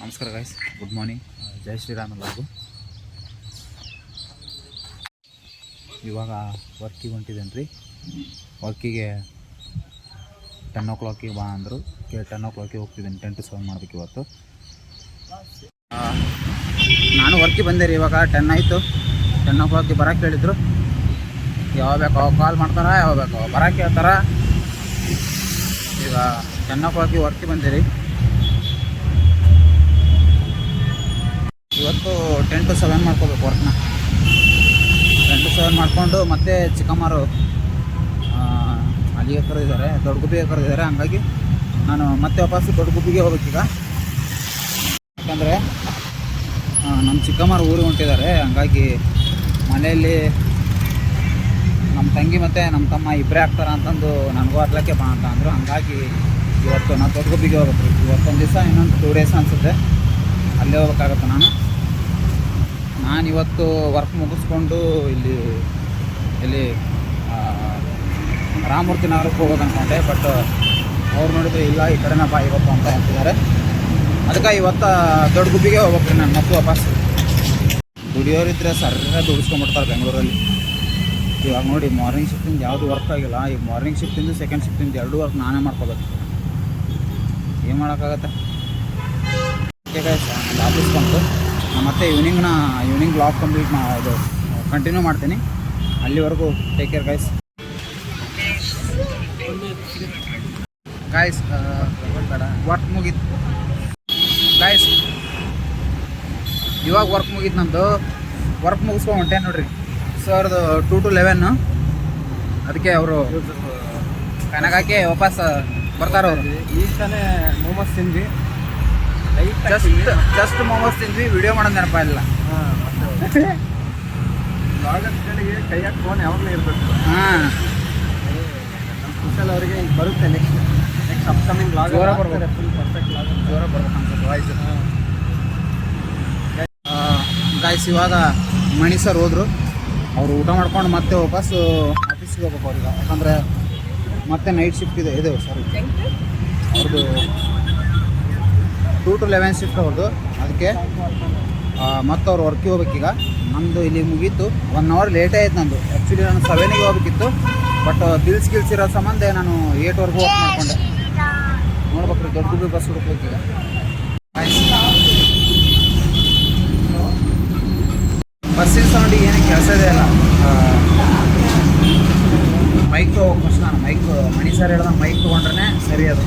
ನಮಸ್ಕಾರ guys, good morning, ಜೈ ಶ್ರೀರಾಮ್ ಎಲ್ಲರಿಗೂ. ಇವಾಗ ವರ್ಕಿಗೆ ಹೊಂಟಿದ್ದೇನೆ ರೀ. ವರ್ಕಿಗೆ 10 o'clock ಬಾ ಅಂದರು. 10 o'clock ಹೋಗ್ತಿದ್ದೇನೆ. 10 to 7 ಮಾಡ್ಬೇಕು ಇವತ್ತು. ನಾನು ವರ್ಕಿಗೆ ಬಂದೆ ರೀ. ಇವಾಗ 10 ಆಯಿತು. 10 o'clock ಬರೋಕ್ಕೆ ಹೇಳಿದ್ರು. ಯಾವಾಗ ಬೇಕು ಅವಾಗ ಕಾಲ್ ಮಾಡ್ತಾರೆ, ಯಾವಾಗ ಬೇಕು ಅವಾಗ ಬರೋಕ್ಕೆ ಹೇಳ್ತಾರೆ. ಈಗ 10 o'clock ವರ್ಕಿಗೆ ಬಂದೆ ರೀ. ಇವತ್ತು 10 to 7 ಮಾಡ್ಕೋಬೇಕು ವರ್ಕ್ನ. 10 to 7 ಮಾಡಿಕೊಂಡು ಮತ್ತೆ ಚಿಕ್ಕಮ್ಮರು ಅಲ್ಲಿಗೆ ಕರೆದಿದ್ದಾರೆ, ದೊಡ್ಡ ಗುಬ್ಬಿಗೆ ಕರೆದಿದ್ದಾರೆ. ಹಂಗಾಗಿ ನಾನು ಮತ್ತೆ ವಾಪಸ್ಸು ದೊಡ್ಡ ಗುಬ್ಬಿಗೆ ಹೋಗ್ಬೇಕೀಗ. ಯಾಕಂದರೆ ನಮ್ಮ ಚಿಕ್ಕಮ್ಮರು ಊರಿಗೆ ಹೊಂಟಿದ್ದಾರೆ. ಹಂಗಾಗಿ ಮನೆಯಲ್ಲಿ ನಮ್ಮ ತಂಗಿ ಮತ್ತು ನಮ್ಮ ತಮ್ಮ ಇಬ್ಬರೇ ಆಗ್ತಾರೆ ಅಂತಂದು ನನಗೂ ಹತ್ಲಕ್ಕೆ ಬಾ ಅಂತ ಅಂದರು. ಹಂಗಾಗಿ ಇವತ್ತು ನಾನು ದೊಡ್ಡ ಗುಬ್ಬಿಗೆ ಹೋಗ್ಬೇಕು ರೀ. ಇವತ್ತೊಂದು ದಿವಸ, ಇನ್ನೊಂದು 2 days ಅನಿಸುತ್ತೆ ಅಲ್ಲೇ ಹೋಗ್ಬೇಕಾಗತ್ತೆ. ನಾನು ಇವತ್ತು ವರ್ಕ್ ಮುಗಿಸ್ಕೊಂಡು ಇಲ್ಲಿ ರಾಮಮೂರ್ತಿ ನಗರಕ್ಕೆ ಹೋಗೋದು ಅಂದ್ಕೊಂಡೆ. ಬಟ್ ಅವ್ರು ನೋಡಿದ್ರೆ ಇಲ್ಲ, ಈ ಕಡೆನ ಬಾ ಇವತ್ತು ಅಂತ ಹೇಳ್ತಿದ್ದಾರೆ. ಅದಕ್ಕೆ ಇವತ್ತು ದೊಡ್ಡ ಗುಬ್ಬಿಗೆ ಹೋಗ್ಬೇಕು ನಾನು ಮತ್ತೆ ವಾಪಸ್. ದುಡಿಯೋರಿದ್ದರೆ ಸರ್ರ ದುಡಿಸ್ಕೊಂಡ್ಬಿಡ್ತಾರೆ ಬೆಂಗಳೂರಲ್ಲಿ. ಇವಾಗ ನೋಡಿ, ಮಾರ್ನಿಂಗ್ ಶಿಫ್ಟಿಂದ ಯಾವುದು ವರ್ಕ್ ಆಗಿಲ್ಲ. ಈಗ ಮಾರ್ನಿಂಗ್ ಶಿಫ್ಟಿಂದು ಸೆಕೆಂಡ್ ಶಿಫ್ಟಿಂದ 2 ವರ್ಕ್ ನಾನೇ ಮಾಡ್ಕೋಬೇಕು. ಏನು ಮಾಡೋಕ್ಕಾಗತ್ತೆ. ಆಫೀಸ್ ಬಂತು. ಮತ್ತು ಈವ್ನಿಂಗ್ ಬ್ಲಾಗ್ ಕಂಟಿನ್ಯೂ ಮಾಡ್ತೀನಿ. ಅಲ್ಲಿವರೆಗೂ ಟೇಕ್ ಕೇರ್ ಗೈಸ್. ವರ್ಕ್ ಮುಗೀತು ಗೈಸ್. ಇವಾಗ ವರ್ಕ್ ಮುಗೀತು ನಂದು. ವರ್ಕ್ ಮುಗಿಸ್ಕೊಂಡು ಹೊಂಟೆ ನೋಡ್ರಿ. ಸರ್ದು 2 to 11. ಅದಕ್ಕೆ ಅವರು ಕನಗಾಕಿ ವಾಪಸ್ ಬರ್ತಾರೆ. ಅವರು ಈಗ ತಾನೇ ಮೋಮೋಸ್ ತಿಂದ್ವಿ. ಜಸ್ಟ್ ಮೋಮೋಸ್ ತಿಂದ್ವಿ. ವಿಡಿಯೋ ಮಾಡೋದು ನೆನಪ ಇಲ್ಲ. ಲಾಗರ್ಸ್ಗಳಿಗೆ ಕೈಯಾಗ ಫೋನ್ ಯಾವಾಗಲೂ ಇರಬೇಕು. ನಮ್ಮ ಕುಶಲ್ ಅವರಿಗೆ ಈಗ ಬರುತ್ತೆ. ನೆಕ್ಸ್ಟ್ ಅಪ್ಕಮಿಂಗ್ ಲಾಗ್ ಬರ್ತಾರೆ. ಫುಲ್ ಪರ್ಫೆಕ್ಟ್ ಲಾಗ್ ಜೋರ ಬರ್ಬೇಕು ಅನ್ಸುತ್ತೆ ವಾಯ್ಸ್. ಗಾಯ್ಸ್, ಇವಾಗ ಮಣಿ ಸರ್ ಹೋದರು. ಅವರು ಊಟ ಮಾಡ್ಕೊಂಡು ಮತ್ತೆ ವಾಪಸ್ಸು ಆಫೀಸಿಗೆ ಹೋಗ್ಬೇಕು ಅವ್ರಿಗೆ. ಯಾಕಂದರೆ ಮತ್ತೆ ನೈಟ್ ಶಿಫ್ಟ್ ಇದೆ ಸರಿ ಅವ್ರದ್ದು 2 to 11 ಶಿಫ್ಟ್ ಅವ್ರದ್ದು. ಅದಕ್ಕೆ ಮತ್ತು ಅವ್ರು ವರ್ಕಿಗೆ ಹೋಗ್ಬೇಕೀಗ. ನಮ್ಮದು ಇಲ್ಲಿ ಮುಗೀತು. 1 hour ಲೇಟೇ ಆಯ್ತು ನಂದು. ಆ್ಯಕ್ಚುಲಿ ನಾನು 7ಗೆ ಹೋಗ್ಬೇಕಿತ್ತು. ಬಟ್ ಬಿಲ್ಸ್ ಇರೋ ಸಂಬಂಧ ನಾನು 8ವರೆಗೂ ವರ್ಕ್ ಮಾಡ್ಕೊಂಡೆ. ನೋಡ್ಬೇಕ್ರಿ, ದೊಡ್ಡ ಗುಬ್ಬಿ ಬಸ್ ಹುಡುಕ್ಬೇಕೀಗ. ಬಸ್ಸಿನ ಸೌಂಡಿಗೆ ಏನಕ್ಕೆ ಕೆಲಸ ಇದೆ ಅಲ್ಲ. ಮೈಕ್ ತೊಗೋಬೇಕು ಫಸ್ಟ್. ನಾನು ಮಣಿ ಸರ್ ಹೇಳ್ದಂಗೆ ಮೈಕ್ ತೊಗೊಂಡ್ರೆ ಸರಿ. ಅದು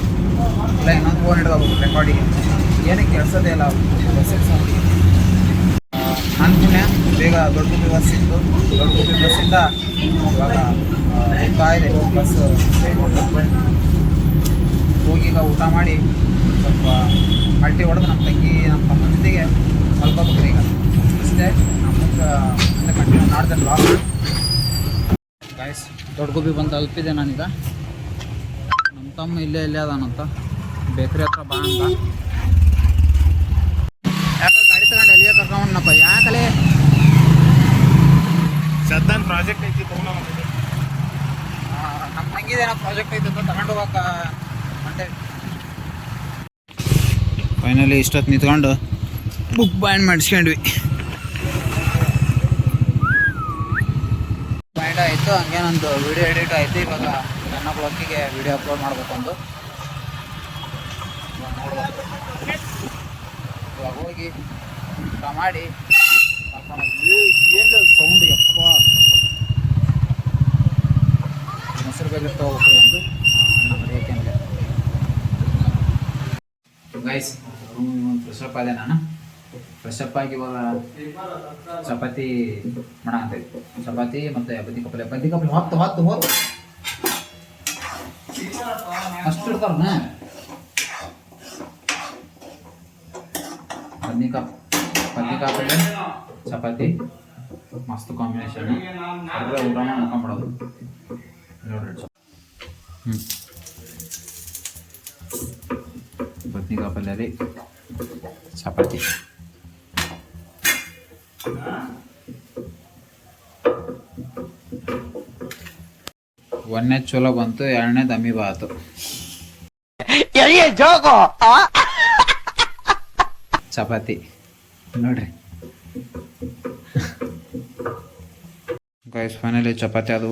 ಇಲ್ಲ ಇನ್ನೊಂದು ಫೋನ್ ಹಿಡ್ಕೋಬೇಕು ರೆಕಾರ್ಡಿಗೆ. ಏನಕ್ಕೆ ಕೆಲಸದೇ ಇಲ್ಲ ಬಸ್ಸಿನ ಸೌಂಡಿಗೆ. ನನ್ನ ಪುಣ್ಯ ಬೇಗ ದೊಡ್ಡ ಗುಬ್ಬಿ ಬಸ್ ಸಿಕ್ತು. ದೊಡ್ಡ ಗುಬ್ಬಿ ಬಸ್ಸಿಂದ ಇವಾಗ ಹೋಗ್ತಾ ಇದೆ ಬಸ್. ಹೋಗೀಗ ಊಟ ಮಾಡಿ ಸ್ವಲ್ಪ ಹಲ್ಟಿ ಹೊಡೆದು ನಮ್ಮ ತಂಗಿ ನಮ್ಮ ತಮ್ಮನ ಜೊತೆಗೆ ಮಲ್ಕೋಬೇಕು ಈಗ. ಅಷ್ಟೇ. ನಮಗೆ ಕಂಟಿನ್ಯೂ ಮಾಡ್ದೆ ಬ್ಲಾಗ್ ಗಾಯ್ಸ್. ದೊಡ್ಡ ಗುಬ್ಬಿ ಬಂದು ತಲುಪಿದೆ ನಾನೀಗ. ನಮ್ಮ ತಮ್ಮ ಇಲ್ಲೇ ಅದಾನಂತ, ಬೇಕ್ರಿ ಹತ್ರ ಬಾ ಅಂತ. ಯಾಕೆ ಗಾಡಿ ತಗೊಂಡು ಎಲ್ಲಿಗೆ ಕರ್ಕೊಂಡಪ್ಪ? ಯಾಕಲೆ ಸದ್ದಾನ್ ಪ್ರಾಜೆಕ್ಟ್ ಐತಿ ನಮ್ಮ ತಂಗಿದೇನೋ ಪ್ರಾಜೆಕ್ಟ್ ಐತೆ ಅಂತ ತಗೊಂಡು ಹೋಗಕ್ಕ ಅಂತೆ. ಫೈನಲಿ ಇಷ್ಟೊತ್ತು ನಿಂತ್ಕೊಂಡು ಬುಕ್ ಬಾಂಡ್ ಮಾಡಿಸ್ಕೊಂಡ್ವಿ. ಬಾಂಡ್ ಆಯಿತು. ಹಂಗೆ ನಂದು ವೀಡಿಯೋ ಎಡಿಟ್ ಆಯಿತು. ಇವಾಗ 10 o'clock ವೀಡಿಯೋ ಅಪ್ಲೋಡ್ ಮಾಡ್ಬೇಕಂದು. ಇವಾಗ ಹೋಗಿ ಊಟ ಮಾಡಿ ಏನು ಸೌಂಡ್ ಯಪ್ಪ. ಮೊಸರು ಬೇಗ ಹೋಗ್ಬೇಕು ಎಂದು ಏಕೆಂದರೆ ಗೈಸ್ ಫ್ರೆಶ್ ಅಪ್ ಆದೆ. ನಾನು ಫ್ರೆಶ್ ಅಪ್ ಆಗಿ ಇವಾಗ ಚಪಾತಿ ಮಾಡಂತೇವೆ. ಚಪಾತಿ ಮತ್ತು ಬದ್ನಿ ಕಪ್ಪಲೆ ಹೊತ್ತು ಅಷ್ಟು ಇರ್ತಾರ. ಬದ್ನಿಕಾಪಲ್ಲೆ ಚಪಾತಿ ಮಸ್ತ್ ಕಾಂಬಿನೇಷನ್. ಅದ್ರ ಊಟ ಮಾಡಿ ಮಾಡ್ಕೊಂಬಿಡೋದು ನೋಡ್ರಿ. ಬದ್ನಿಕಾಪಲ್ಲೆ ರೀ, ಚಪಾತಿ. ಒಂದನೇ ಚಲೋ ಬಂತು, 2ನೇ ದಮ್ಮಿ ಬಾತು. ಚಪಾತಿ ನೋಡ್ರಿ ಗೈಸ್ ಫೈನಲಿ ಚಪಾತಿ ಅದು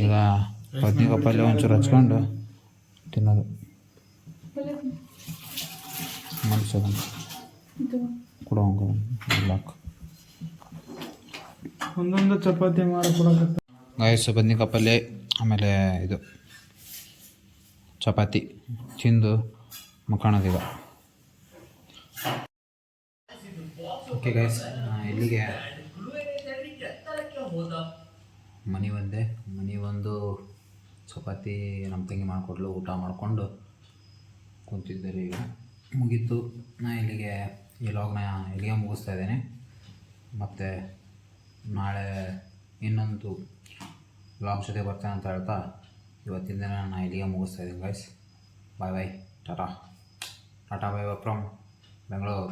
ಈಗ ಬದ್ನಿಕಾಯಿ ಪಲ್ಯ ಒಂಚೂರು ಹಚ್ಕೊಂಡು ತಿನ್ನೋದು ಮನ್ಸೋದನ್ನು ಕೊಡೋಂಗ ಬ್ಲಾಕ್ ಒಂದೊಂದು ಚಪಾತಿ ಮಾಡಿಕೊಡಕತ್ತ ಗೈಸ್ ಬದ್ನಿಕಾಯಿ ಪಲ್ಯ ಆಮೇಲೆ ಇದು ಚಪಾತಿ ತಿಂದು ಮಕ್ಕಳದೀಗ ಓಕೆ ಗೈಸ್ ಇಲ್ಲಿಗೆ ಮನೆ ಒಂದು ಚಪಾತಿ ನಮ್ಮ ತಂಗಿ ಮಾಡಿಕೊಡ್ಲು ಊಟ ಮಾಡಿಕೊಂಡು ಕುಂತಿದ್ದರು ಈಗ ಮುಗೀತು. ನಾ ಇಲ್ಲಿಗೆ ಈ ಲಾಗ್ನ ಇಲ್ಲಿಗೆ ಮುಗಿಸ್ತಾ ಇದ್ದೇನೆ. ಮತ್ತು ನಾಳೆ ಇನ್ನೊಂದು ಲಾಗ್ ಜೊತೆ ಬರ್ತೇನೆ ಅಂತ ಹೇಳ್ತಾ ಇವತ್ತಿನ ದಿನ ನಾನು ಇಲ್ಲಿಗೆ ಮುಗಿಸ್ತಾ ಇದ್ದೀನಿ guys. Bye bye, tata tata, bye bye from Bengaluru.